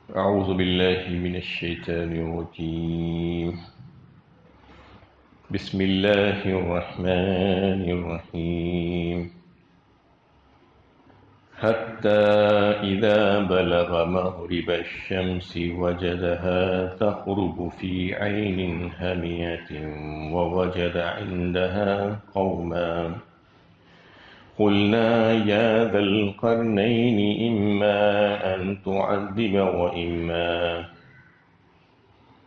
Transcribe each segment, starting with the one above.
أعوذ بالله من الشيطان الرجيم. بسم الله الرحمن الرحيم. حتى إذا بلغ مغرب الشمس وجدها تغرب في عين هامية ووجد عندها قوما قلنا يا ذا القرنين إما أن تعذب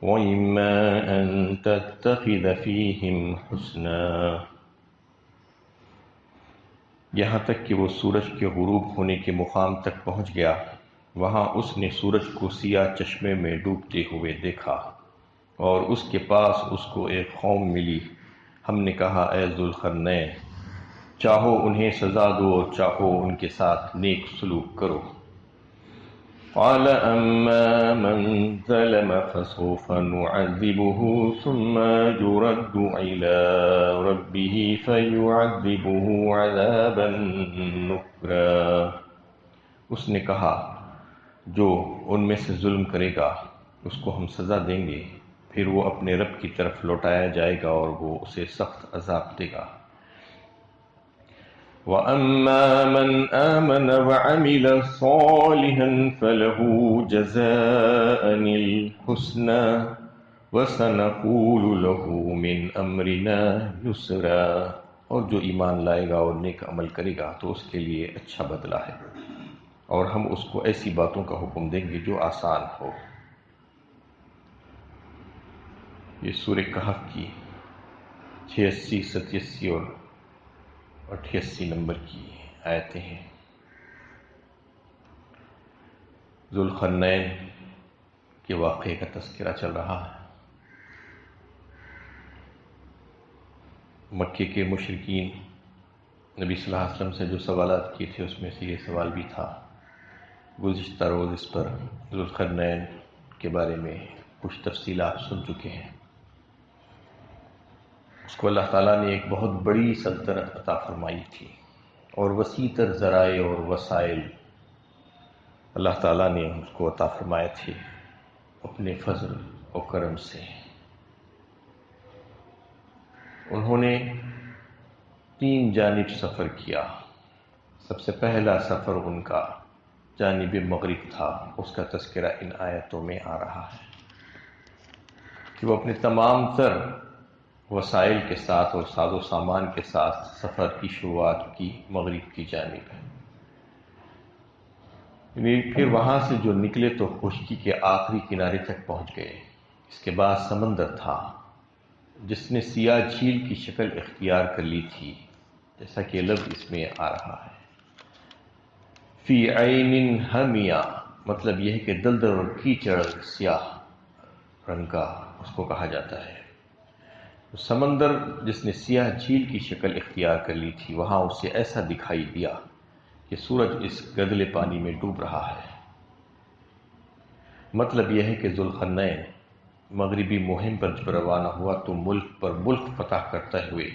وإما أن تتخذ فيهم حسنا. یہاں تک کہ وہ سورج کے غروب ہونے کے مقام تک پہنچ گیا، وہاں اس نے سورج کو سیاہ چشمے میں ڈوبتے ہوئے دیکھا اور اس کے پاس اس کو ایک قوم ملی۔ ہم نے کہا اے ذوالقرنین، چاہو انہیں سزا دو اور چاہو ان کے ساتھ نیک سلوک کرو۔ قال اما من ظلم فسوف نعذبه ثم يرد الى ربه فيعذبه عذابا نكرا۔ اس نے کہا جو ان میں سے ظلم کرے گا اس کو ہم سزا دیں گے، پھر وہ اپنے رب کی طرف لوٹایا جائے گا اور وہ اسے سخت عذاب دے گا۔ وَأَمَّا مَنْ آمَنَ وَعَمِلَ صَالِحًا فَلَهُ جَزَاءً الْحُسْنَى وَسَنَقُولُ لَهُ مِنْ أَمْرِنَا يُسْرًا۔ اور جو ایمان لائے گا اور نیک عمل کرے گا تو اس کے لیے اچھا بدلہ ہے، اور ہم اس کو ایسی باتوں کا حکم دیں گے جو آسان ہو۔ یہ سورہ کہف کی 86، 87 اور 88 نمبر کی آیتیں ہیں۔ ذوالقرنین کے واقعے کا تذکرہ چل رہا ہے۔ مکے کے مشرکین نبی صلی اللہ علیہ وسلم سے جو سوالات کیے تھے اس میں سے یہ سوال بھی تھا۔ گزشتہ روز اس پر ذوالقرنین کے بارے میں کچھ تفصیلات سن چکے ہیں۔ اس کو اللہ تعالیٰ نے ایک بہت بڑی سلطنت عطا فرمائی تھی اور وسیع تر ذرائع اور وسائل اللہ تعالیٰ نے اس کو عطا فرمائے تھے اپنے فضل و کرم سے۔ انہوں نے 3 جانب سفر کیا۔ سب سے پہلا سفر ان کا جانب مغرب تھا، اس کا تذکرہ ان آیتوں میں آ رہا ہے کہ وہ اپنے تمام تر وسائل کے ساتھ اور ساز و سامان کے ساتھ سفر کی شروعات کی مغرب کی جانب ہے۔ پھر وہاں سے جو نکلے تو خشکی کے آخری کنارے تک پہنچ گئے۔ اس کے بعد سمندر تھا جس نے سیاہ جھیل کی شکل اختیار کر لی تھی، جیسا کہ لفظ اس میں آ رہا ہے۔ فی عین حمیہ، مطلب یہ ہے کہ دلدل اور کیچڑ سیاہ رنگ کا اس کو کہا جاتا ہے۔ سمندر جس نے سیاہ جھیل کی شکل اختیار کر لی تھی، وہاں اسے ایسا دکھائی دیا کہ سورج اس گدلے پانی میں ڈوب رہا ہے۔ مطلب یہ ہے کہ ذوالقرنین مغربی مہم پر جب روانہ ہوا تو ملک پر ملک فتح کرتے ہوئے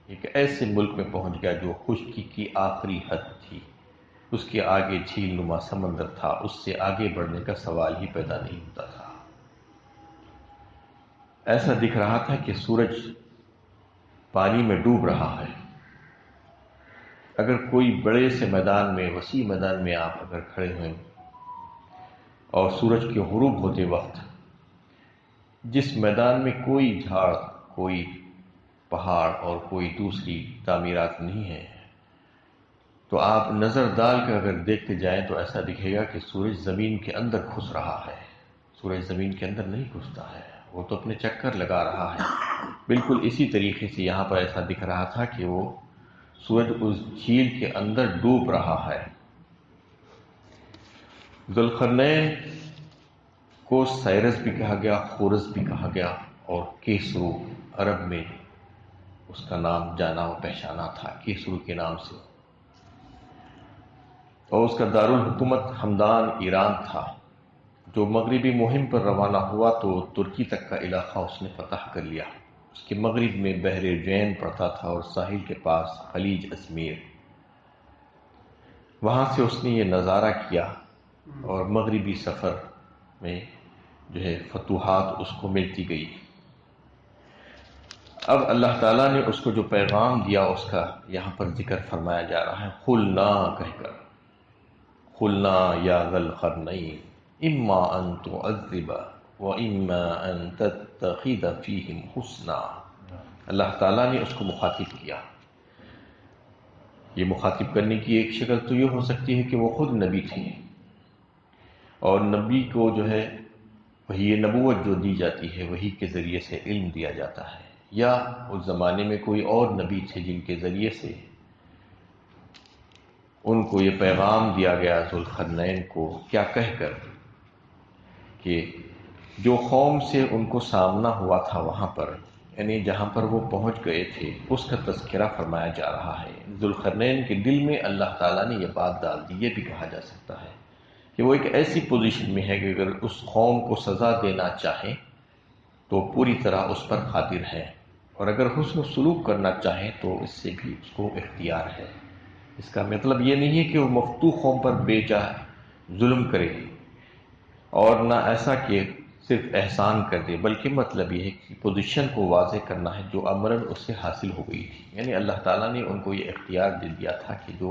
ایک ایسے ملک میں پہنچ گیا جو خشکی کی آخری حد تھی، اس کے آگے جھیل نما سمندر تھا، اس سے آگے بڑھنے کا سوال ہی پیدا نہیں ہوتا تھا۔ ایسا دکھ رہا تھا کہ سورج پانی میں ڈوب رہا ہے۔ اگر کوئی بڑے سے میدان میں، وسیع میدان میں آپ اگر کھڑے ہوئے اور سورج کے غروب ہوتے وقت جس میدان میں کوئی جھاڑ، کوئی پہاڑ اور کوئی دوسری تعمیرات نہیں ہے، تو آپ نظر ڈال کر اگر دیکھتے جائیں تو ایسا دکھے گا کہ سورج زمین کے اندر گھس رہا ہے۔ سورج زمین کے اندر نہیں گھستا ہے، وہ تو اپنے چکر لگا رہا ہے۔ بالکل اسی طریقے سے یہاں پر ایسا دکھ رہا تھا کہ وہ سورج اس جھیل کے اندر ڈوب رہا ہے۔ ذوالقرنین کو سائرس بھی کہا گیا، خورس بھی کہا گیا، اور کیسرو عرب میں اس کا نام جانا و پہچانا تھا، کیسرو کے نام سے، اور اس کا دارالحکومت ہمدان ایران تھا۔ جو مغربی مہم پر روانہ ہوا تو ترکی تک کا علاقہ اس نے فتح کر لیا۔ اس کے مغرب میں بحر جین پڑتا تھا اور ساحل کے پاس خلیج ازمیر۔ وہاں سے اس نے یہ نظارہ کیا اور مغربی سفر میں جو ہے فتوحات اس کو ملتی گئی۔ اب اللہ تعالیٰ نے اس کو جو پیغام دیا اس کا یہاں پر ذکر فرمایا جا رہا ہے، قلنا کہہ کر، قلنا یا ذا القرنین اما ان تعذب و اما ان تتخذ فیہم حسنا۔ اللہ تعالیٰ نے اس کو مخاطب کیا۔ یہ مخاطب کرنے کی ایک شکل تو یہ ہو سکتی ہے کہ وہ خود نبی تھے، اور نبی کو جو ہے وحی نبوت جو دی جاتی ہے وحی کے ذریعے سے علم دیا جاتا ہے، یا اس زمانے میں کوئی اور نبی تھے جن کے ذریعے سے ان کو یہ پیغام دیا گیا ذوالقرنین کو، کیا کہہ کر کہ جو قوم سے ان کو سامنا ہوا تھا وہاں پر، یعنی جہاں پر وہ پہنچ گئے تھے، اس کا تذکرہ فرمایا جا رہا ہے۔ ذوالقرنین کے دل میں اللہ تعالیٰ نے یہ بات ڈال دی۔ یہ بھی کہا جا سکتا ہے کہ وہ ایک ایسی پوزیشن میں ہے کہ اگر اس قوم کو سزا دینا چاہیں تو پوری طرح اس پر قادر ہے، اور اگر حسن سلوک کرنا چاہیں تو اس سے بھی اس کو اختیار ہے۔ اس کا مطلب یہ نہیں ہے کہ وہ مفتوح قوم پر بے جا ظلم کرے، اور نہ ایسا کہ صرف احسان کر دے، بلکہ مطلب یہ ہے کہ پوزیشن کو واضح کرنا ہے جو امراً اس سے حاصل ہو گئی تھی۔ یعنی اللہ تعالیٰ نے ان کو یہ اختیار دے دیا تھا کہ جو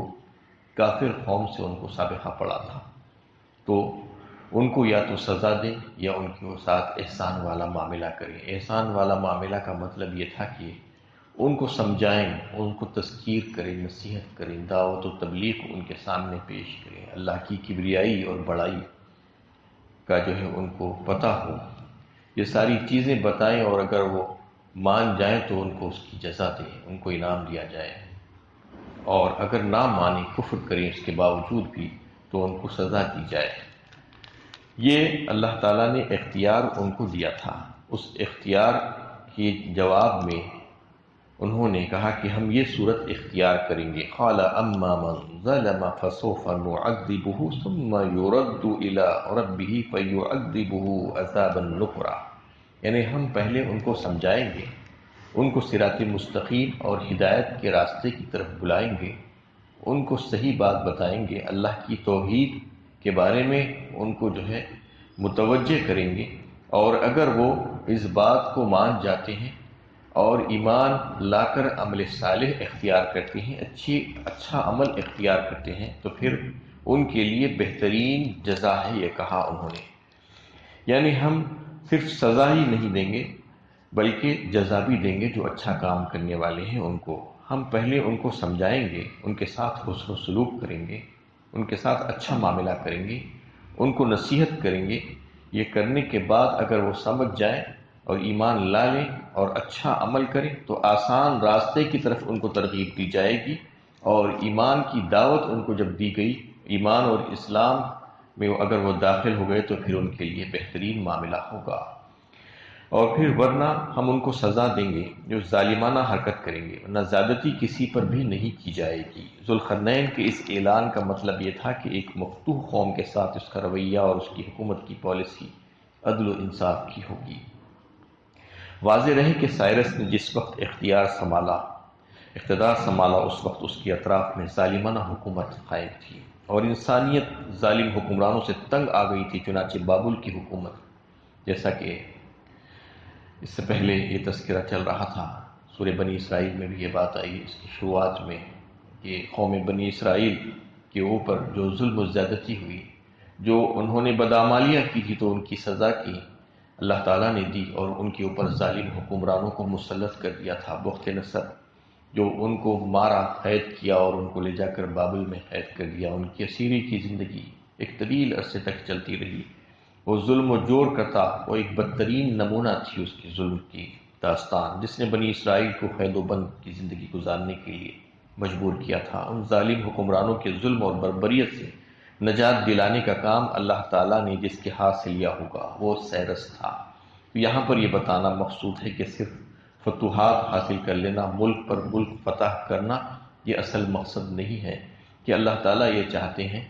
کافر قوم سے ان کو سابقہ پڑا تھا تو ان کو یا تو سزا دیں یا ان کے ساتھ احسان والا معاملہ کریں۔ احسان والا معاملہ کا مطلب یہ تھا کہ ان کو سمجھائیں، ان کو تذکیر کریں، نصیحت کریں، دعوت و تبلیغ ان کے سامنے پیش کریں، اللہ کی کبریائی اور بڑائی کا جو ہے ان کو پتہ ہو، یہ ساری چیزیں بتائیں، اور اگر وہ مان جائیں تو ان کو اس کی جزا دیں، ان کو انعام دیا جائے، اور اگر نہ مانیں، کفر کریں اس کے باوجود بھی، تو ان کو سزا دی جائے۔ یہ اللہ تعالیٰ نے اختیار ان کو دیا تھا۔ اس اختیار کے جواب میں انہوں نے کہا کہ ہم یہ صورت اختیار کریں گے۔ قال اما من ظلم فسوف نعذبه ثم يرد الى ربه فيعذبه عذابا نكرا، یعنی ہم پہلے ان کو سمجھائیں گے، ان کو صراط مستقیم اور ہدایت کے راستے کی طرف بلائیں گے، ان کو صحیح بات بتائیں گے، اللہ کی توحید کے بارے میں ان کو جو ہے متوجہ کریں گے، اور اگر وہ اس بات کو مان جاتے ہیں اور ایمان لا کر عمل صالح اختیار کرتے ہیں، اچھا عمل اختیار کرتے ہیں، تو پھر ان کے لیے بہترین جزا ہے، یہ کہا انہوں نے۔ یعنی ہم صرف سزا ہی نہیں دیں گے بلکہ جزا بھی دیں گے، جو اچھا کام کرنے والے ہیں ان کو ہم پہلے ان کو سمجھائیں گے، ان کے ساتھ حسن و سلوک کریں گے، ان کے ساتھ اچھا معاملہ کریں گے، ان کو نصیحت کریں گے۔ یہ کرنے کے بعد اگر وہ سمجھ جائیں اور ایمان لا لیں اور اچھا عمل کریں تو آسان راستے کی طرف ان کو ترغیب دی جائے گی، اور ایمان کی دعوت ان کو جب دی گئی، ایمان اور اسلام میں اگر وہ داخل ہو گئے تو پھر ان کے لیے بہترین معاملہ ہوگا۔ اور پھر ورنہ ہم ان کو سزا دیں گے جو ظالمانہ حرکت کریں گے، ورنہ زیادتی کسی پر بھی نہیں کی جائے گی۔ ذوالقرنین کے اس اعلان کا مطلب یہ تھا کہ ایک مفتوح قوم کے ساتھ اس کا رویہ اور اس کی حکومت کی پالیسی عدل و انصاف کی ہوگی۔ واضح رہے کہ سائرس نے جس وقت اقتدار سنبھالا اس وقت اس کے اطراف میں ظالمانہ حکومت قائم تھی، اور انسانیت ظالم حکمرانوں سے تنگ آ گئی تھی، چنانچہ بابل کی حکومت، جیسا کہ اس سے پہلے یہ تذکرہ چل رہا تھا، سورہ بنی اسرائیل میں بھی یہ بات آئی اس کی شروعات میں، کہ قوم بنی اسرائیل کے اوپر جو ظلم و زیادتی ہوئی، جو انہوں نے بدعمالیاں کی تھی تو ان کی سزا کی اللہ تعالیٰ نے دی، اور ان کے اوپر ظالم حکمرانوں کو مسلط کر دیا تھا۔ بخت نصر جو ان کو مارا، قید کیا اور ان کو لے جا کر بابل میں قید کر دیا، ان کی اسیری کی زندگی ایک طویل عرصے تک چلتی رہی۔ وہ ظلم و جور کرتا، وہ ایک بدترین نمونہ تھی اس کی ظلم کی داستان، جس نے بنی اسرائیل کو قید و بند کی زندگی گزارنے کے لیے مجبور کیا تھا۔ ان ظالم حکمرانوں کے ظلم اور بربریت سے نجات دلانے کا کام اللہ تعالیٰ نے جس کے ہاتھ سے لیا ہوگا وہ سائرس تھا۔ یہاں پر یہ بتانا مقصود ہے کہ صرف فتوحات حاصل کر لینا، ملک پر ملک فتح کرنا، یہ اصل مقصد نہیں ہے، کہ اللہ تعالیٰ یہ چاہتے ہیں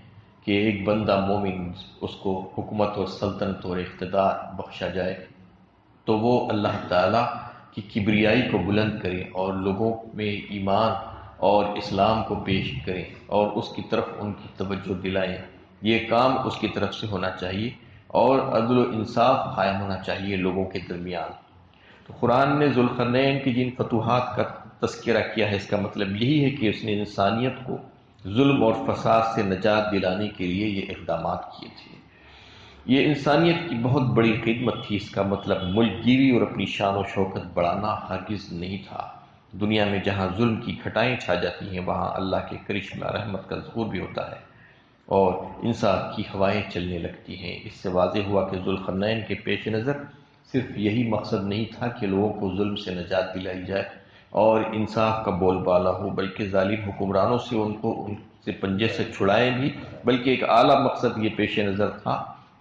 کہ ایک بندہ مومن اس کو حکومت اور سلطنت اور اقتدار بخشا جائے تو وہ اللہ تعالیٰ کی کبریائی کو بلند کرے اور لوگوں میں ایمان اور اسلام کو پیش کریں اور اس کی طرف ان کی توجہ دلائیں۔ یہ کام اس کی طرف سے ہونا چاہیے، اور عدل و انصاف قائم ہونا چاہیے لوگوں کے درمیان۔ تو قرآن نے ذوالقرنین کی جن فتوحات کا تذکرہ کیا ہے، اس کا مطلب یہی ہے کہ اس نے انسانیت کو ظلم اور فساد سے نجات دلانے کے لیے یہ اقدامات کیے تھے۔ یہ انسانیت کی بہت بڑی خدمت تھی۔ اس کا مطلب ملک گیری اور اپنی شان و شوکت بڑھانا ہرگز نہیں تھا۔ دنیا میں جہاں ظلم کی گھٹائیں چھا جاتی ہیں، وہاں اللہ کے کرشمہ رحمت کا ظہور بھی ہوتا ہے اور انصاف کی ہوائیں چلنے لگتی ہیں۔ اس سے واضح ہوا کہ ذوالقرنین کے پیش نظر صرف یہی مقصد نہیں تھا کہ لوگوں کو ظلم سے نجات دلائی جائے اور انصاف کا بول بالا ہو، بلکہ ظالم حکمرانوں سے ان سے پنجے سے چھڑائیں بھی، بلکہ ایک اعلیٰ مقصد یہ پیش نظر تھا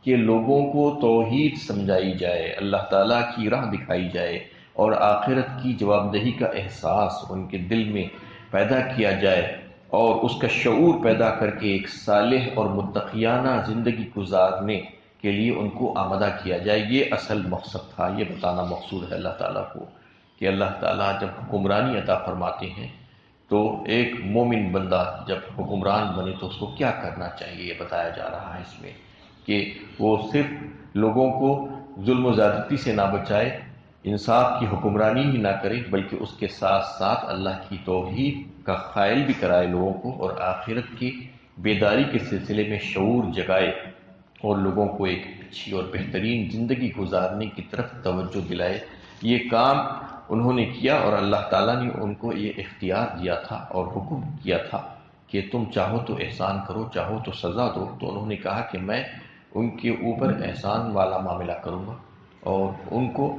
کہ لوگوں کو توحید سمجھائی جائے، اللہ تعالیٰ کی راہ دکھائی جائے اور آخرت کی جواب دہی کا احساس ان کے دل میں پیدا کیا جائے اور اس کا شعور پیدا کر کے ایک صالح اور متقیانہ زندگی گزارنے کے لیے ان کو آمادہ کیا جائے۔ یہ اصل مقصد تھا، یہ بتانا مقصود ہے اللہ تعالیٰ کو کہ اللہ تعالیٰ جب حکمرانی عطا فرماتے ہیں تو ایک مومن بندہ جب حکمران بنے تو اس کو کیا کرنا چاہیے، یہ بتایا جا رہا ہے اس میں کہ وہ صرف لوگوں کو ظلم و زیادتی سے نہ بچائے، انصاف کی حکمرانی ہی نہ کرے، بلکہ اس کے ساتھ ساتھ اللہ کی توحید کا قائل بھی کرائے لوگوں کو اور آخرت کی بیداری کے سلسلے میں شعور جگائے اور لوگوں کو ایک اچھی اور بہترین زندگی گزارنے کی طرف توجہ دلائے۔ یہ کام انہوں نے کیا اور اللہ تعالیٰ نے ان کو یہ اختیار دیا تھا اور حکم کیا تھا کہ تم چاہو تو احسان کرو، چاہو تو سزا دو۔ تو انہوں نے کہا کہ میں ان کے اوپر احسان والا معاملہ کروں گا اور ان کو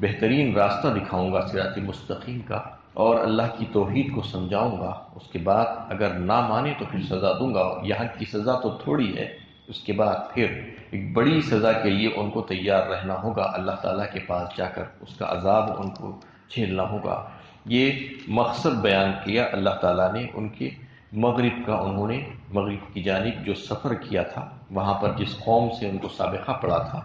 بہترین راستہ دکھاؤں گا صراط مستقیم کا، اور اللہ کی توحید کو سمجھاؤں گا۔ اس کے بعد اگر نہ مانے تو پھر سزا دوں گا۔ یہاں کی سزا تو تھوڑی ہے، اس کے بعد پھر ایک بڑی سزا کے لیے ان کو تیار رہنا ہوگا، اللہ تعالیٰ کے پاس جا کر اس کا عذاب ان کو جھیلنا ہوگا۔ یہ مقصد بیان کیا اللہ تعالیٰ نے ان کے مغرب کا۔ انہوں نے مغرب کی جانب جو سفر کیا تھا، وہاں پر جس قوم سے ان کو سابقہ پڑا تھا،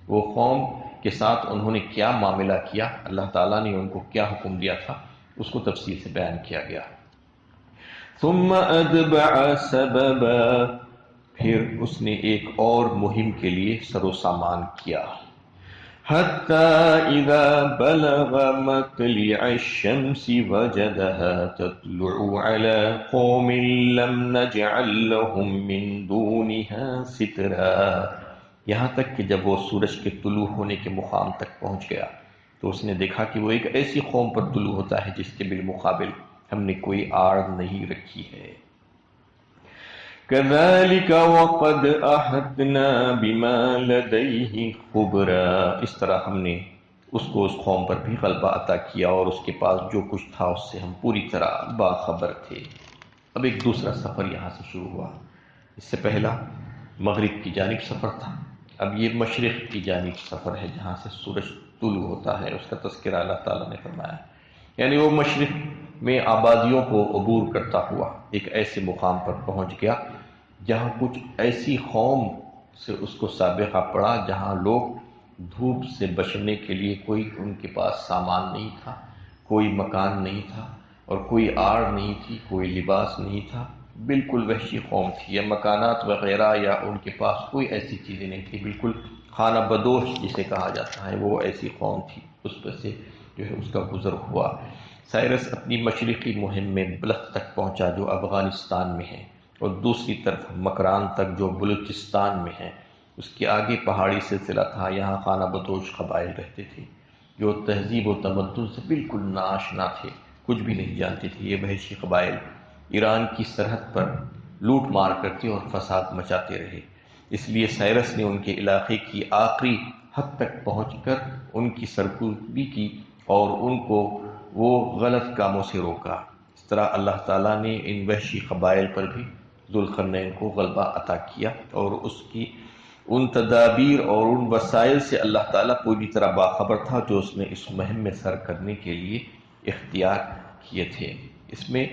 وہ قوم کے ساتھ انہوں نے کیا معاملہ کیا، اللہ تعالیٰ نے ان کو کیا حکم دیا تھا، اس کو تفصیل سے بیان کیا گیا۔ ثم اتبع سببا، پھر اس نے ایک اور مہم کے لیے سر و سامان کیا۔ حتى إذا بلغ مطلع الشمس وجدها تطلع على قوم لم نجعل لهم من دونها سترا، یہاں تک کہ جب وہ سورج کے طلوع ہونے کے مقام تک پہنچ گیا تو اس نے دیکھا کہ وہ ایک ایسی قوم پر طلوع ہوتا ہے جس کے بالمقابل ہم نے کوئی آڑ نہیں رکھی ہے۔ كذلك وقد أحطنا بما لديه خبرا، اس طرح ہم نے اس کو اس قوم پر بھی غلبہ عطا کیا اور اس کے پاس جو کچھ تھا اس سے ہم پوری طرح باخبر تھے۔ اب ایک دوسرا سفر یہاں سے شروع ہوا۔ اس سے پہلا مغرب کی جانب سفر تھا، اب یہ مشرق کی جانب سفر ہے جہاں سے سورج طلوع ہوتا ہے، اس کا تذکرہ اللہ تعالیٰ نے فرمایا۔ یعنی وہ مشرق میں آبادیوں کو عبور کرتا ہوا ایک ایسے مقام پر پہنچ گیا جہاں کچھ ایسی قوم سے اس کو سابقہ پڑا جہاں لوگ دھوپ سے بچنے کے لیے کوئی ان کے پاس سامان نہیں تھا، کوئی مکان نہیں تھا اور کوئی آڑ نہیں تھی، کوئی لباس نہیں تھا، بالکل وحشی قوم تھی، یا مکانات وغیرہ یا ان کے پاس کوئی ایسی چیزیں نہیں تھی، بالکل خانہ بدوش جسے کہا جاتا ہے وہ ایسی قوم تھی۔ اس پر سے جو ہے اس کا گزر ہوا۔ سائرس اپنی مشرقی مہم میں بلخ تک پہنچا جو افغانستان میں ہے، اور دوسری طرف مکران تک جو بلوچستان میں ہے۔ اس کے آگے پہاڑی سلسلہ تھا، یہاں خانہ بدوش قبائل رہتے تھے جو تہذیب و تمدن سے بالکل ناآشنا تھے، کچھ بھی نہیں جانتے تھے۔ یہ وحشی قبائل ایران کی سرحد پر لوٹ مار کرتے اور فساد مچاتے رہے، اس لیے سائرس نے ان کے علاقے کی آخری حد تک پہنچ کر ان کی سرکوبی کی اور ان کو وہ غلط کاموں سے روکا۔ اس طرح اللہ تعالیٰ نے ان وحشی قبائل پر بھی ذوالقرنین کو غلبہ عطا کیا، اور اس کی ان تدابیر اور ان وسائل سے اللہ تعالیٰ پوری طرح باخبر تھا جو اس نے اس مہم میں سر کرنے کے لیے اختیار کیے تھے۔ اس میں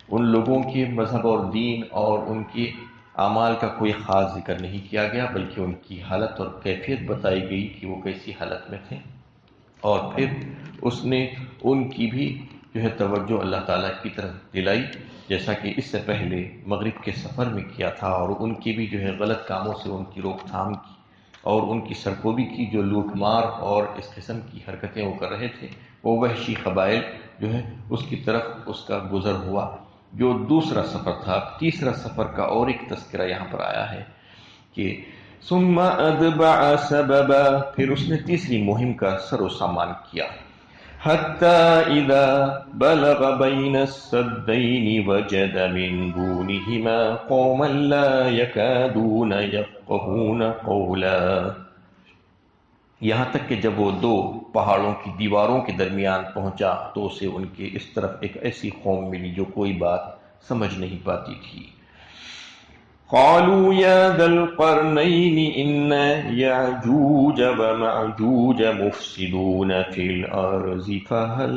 ان لوگوں کے مذہب اور دین اور ان کے اعمال کا کوئی خاص ذکر نہیں کیا گیا، بلکہ ان کی حالت اور کیفیت بتائی گئی کہ وہ کیسی حالت میں تھے، اور پھر اس نے ان کی بھی جو ہے توجہ اللہ تعالیٰ کی طرف دلائی جیسا کہ اس سے پہلے مغرب کے سفر میں کیا تھا، اور ان کی بھی جو ہے غلط کاموں سے ان کی روک تھام کی اور ان کی سرکوبی کی، جو لوٹ مار اور اس قسم کی حرکتیں وہ کر رہے تھے، وہ وحشی قبائل جو ہے اس کی طرف اس کا گزر ہوا، جو دوسرا سفر تھا۔ تیسرا سفر کا اور ایک تذکرہ یہاں پر آیا ہے کہ ثم اتبع سببا، پھر اس نے تیسری مہم کا سر و سامان کیا، حتى إذا بلغ بين السدين وجد من دونهما قوما لا يكادون يفقهون قولا، یہاں تک کہ جب وہ دو پہاڑوں کی دیواروں کے درمیان پہنچا تو اسے ان کے اس طرف ایک ایسی قوم ملی جو کوئی بات سمجھ نہیں پاتی تھی۔ قالوا يا ذا القرنين إن يعجوج ومعجوج مفسدون في الأرض فهل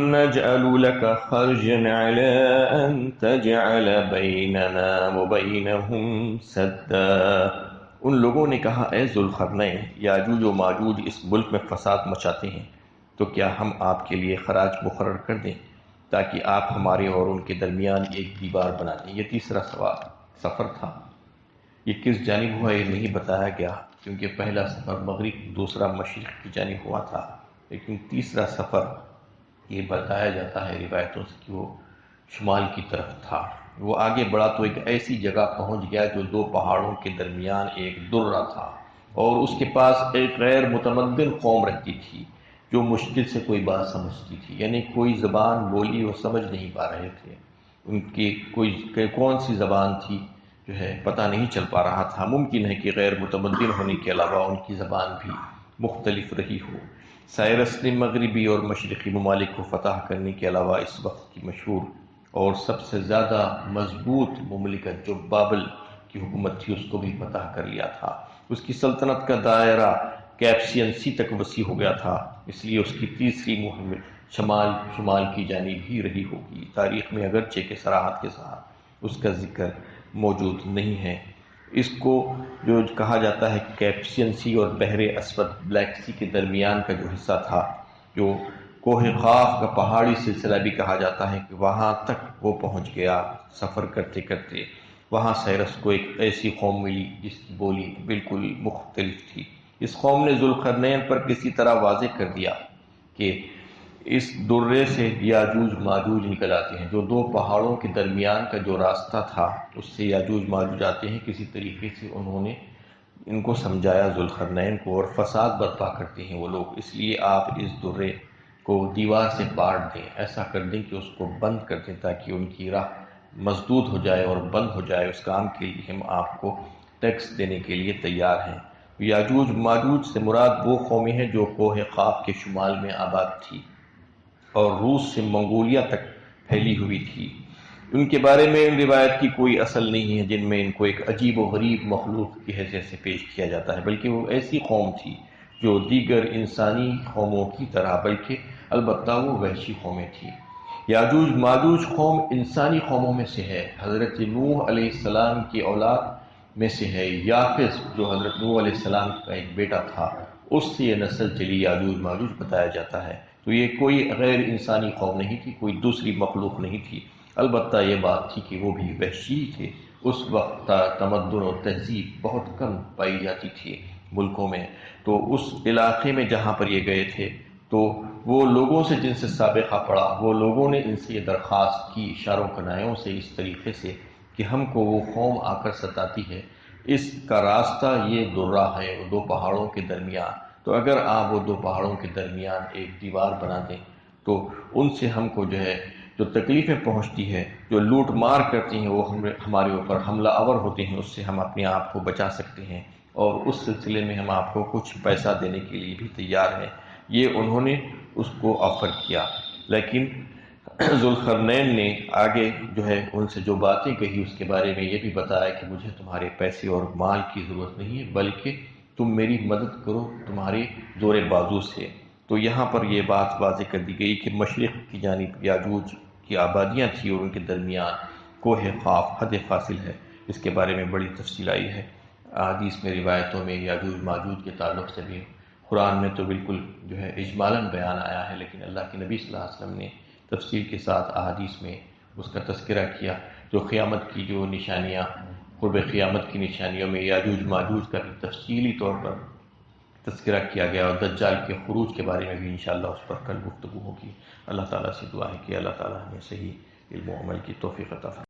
نجعل لك خرجا على أن تجعل بيننا وبينهم سدا۔ ان لوگوں نے کہا، اے ذوالقرنین، یاجوج و ماجوج اس ملک میں فساد مچاتے ہیں، تو کیا ہم آپ کے لیے خراج مقرر کر دیں تاکہ آپ ہمارے اور ان کے درمیان ایک دیوار بنا دیں۔ یہ تیسرا سفر تھا۔ یہ کس جانب ہوا یہ نہیں بتایا گیا، کیونکہ پہلا سفر مغرب، دوسرا مشرق کی جانب ہوا تھا، لیکن تیسرا سفر یہ بتایا جاتا ہے روایتوں سے کہ وہ شمال کی طرف تھا۔ وہ آگے بڑھا تو ایک ایسی جگہ پہنچ گیا جو دو پہاڑوں کے درمیان ایک درہ تھا، اور اس کے پاس ایک غیر متمدن قوم رہتی تھی جو مشکل سے کوئی بات سمجھتی تھی، یعنی کوئی زبان بولی وہ سمجھ نہیں پا رہے تھے، ان کی کوئی کون سی زبان تھی جو ہے پتہ نہیں چل پا رہا تھا۔ ممکن ہے کہ غیر متمدن ہونے کے علاوہ ان کی زبان بھی مختلف رہی ہو۔ سائرس نے مغربی اور مشرقی ممالک کو فتح کرنے کے علاوہ اس وقت کی مشہور اور سب سے زیادہ مضبوط مملکت جو بابل کی حکومت تھی اس کو بھی فتح کر لیا تھا۔ اس کی سلطنت کا دائرہ کیپسین سی تک وسیع ہو گیا تھا، اس لیے اس کی تیسری مہم شمال کی جانب ہی رہی ہوگی۔ تاریخ میں اگرچہ کہ صراحت کے ساتھ اس کا ذکر موجود نہیں ہے۔ اس کو جو کہا جاتا ہے کیپسین سی اور بحر اسود بلیک سی کے درمیان کا جو حصہ تھا، جو کوہ قاف کا پہاڑی سلسلہ بھی کہا جاتا ہے، کہ وہاں تک وہ پہنچ گیا سفر کرتے کرتے۔ وہاں سائرس کو ایک ایسی قوم ملی جس کی بولی بالکل مختلف تھی۔ اس قوم نے ذوالقرنین پر کسی طرح واضح کر دیا کہ اس درے سے یاجوج ماجوج نکل آتے ہیں، جو دو پہاڑوں کے درمیان کا جو راستہ تھا اس سے یاجوج ماجوج آتے ہیں۔ کسی طریقے سے انہوں نے ان کو سمجھایا ذوالقرنین کو، اور فساد برپا کرتے ہیں وہ لوگ، اس لیے آپ اس درے کو دیوار سے کاٹ دیں، ایسا کر دیں کہ اس کو بند کر دیں تاکہ ان کی راہ مسدود ہو جائے اور بند ہو جائے۔ اس کام کے لیے ہم آپ کو ٹیکس دینے کے لیے تیار ہیں۔ یاجوج ماجوج سے مراد وہ قومیں ہیں جو کوہ قاف کے شمال میں آباد تھی اور روس سے منگولیا تک پھیلی ہوئی تھی۔ ان کے بارے میں ان روایت کی کوئی اصل نہیں ہے جن میں ان کو ایک عجیب و غریب مخلوق کی حیثیت سے پیش کیا جاتا ہے، بلکہ وہ ایسی قوم تھی جو دیگر انسانی قوموں کی طرح، بلکہ البتہ وہ وحشی قومیں تھیں۔ یاجوج ماجوج قوم انسانی قوموں میں سے ہے، حضرت نوح علیہ السلام کی اولاد میں سے ہے۔ یافس جو حضرت نوح علیہ السلام کا ایک بیٹا تھا، اس سے یہ نسل چلی، یاجوج ماجوج بتایا جاتا ہے۔ تو یہ کوئی غیر انسانی قوم نہیں تھی، کوئی دوسری مخلوق نہیں تھی، البتہ یہ بات تھی کہ وہ بھی وحشی تھے۔ اس وقت تمدن و تہذیب بہت کم پائی جاتی تھی ملکوں میں، تو اس علاقے میں جہاں پر یہ گئے تھے تو وہ لوگوں سے جن سے سابقہ پڑا، وہ لوگوں نے ان سے یہ درخواست کی اشاروں کنایوں سے اس طریقے سے کہ ہم کو وہ قوم آ کر ستاتی ہے، اس کا راستہ یہ درہ ہے وہ دو پہاڑوں کے درمیان، تو اگر آپ وہ دو پہاڑوں کے درمیان ایک دیوار بنا دیں تو ان سے ہم کو جو ہے جو تکلیفیں پہنچتی ہے، جو لوٹ مار کرتی ہیں، وہ ہمارے اوپر حملہ آور ہوتے ہیں، اس سے ہم اپنے آپ کو بچا سکتے ہیں، اور اس سلسلے میں ہم آپ کو کچھ پیسہ دینے کے لیے بھی تیار ہیں۔ یہ انہوں نے اس کو آفر کیا، لیکن ذوالقرنین نے آگے جو ہے ان سے جو باتیں کہی اس کے بارے میں یہ بھی بتایا کہ مجھے تمہارے پیسے اور مال کی ضرورت نہیں ہے، بلکہ تم میری مدد کرو تمہارے زور بازو سے۔ تو یہاں پر یہ بات واضح کر دی گئی کہ مشرق کی جانب یاجوج کی آبادیاں تھیں اور ان کے درمیان کوہ قاف حد فاصل ہے۔ اس کے بارے میں بڑی تفصیل آئی ہے احادیث میں، روایتوں میں یاجوج ماجوج کے تعلق سے بھی۔ قرآن میں تو بالکل جو ہے اجمالاً بیان آیا ہے، لیکن اللہ کے نبی صلی اللہ علیہ وسلم نے تفصیل کے ساتھ احادیث میں اس کا تذکرہ کیا۔ جو قیامت کی جو نشانیاں قرب قیامت کی نشانیوں میں یاجوج ماجوج کا بھی تفصیلی طور پر تذکرہ کیا گیا، اور دجال کے خروج کے بارے میں بھی انشاءاللہ اس پر کل گفتگو ہوگی۔ اللہ تعالیٰ سے دعا ہے کہ اللہ تعالیٰ ہمیں صحیح علم و عمل کی توفیق عطا فرمائے۔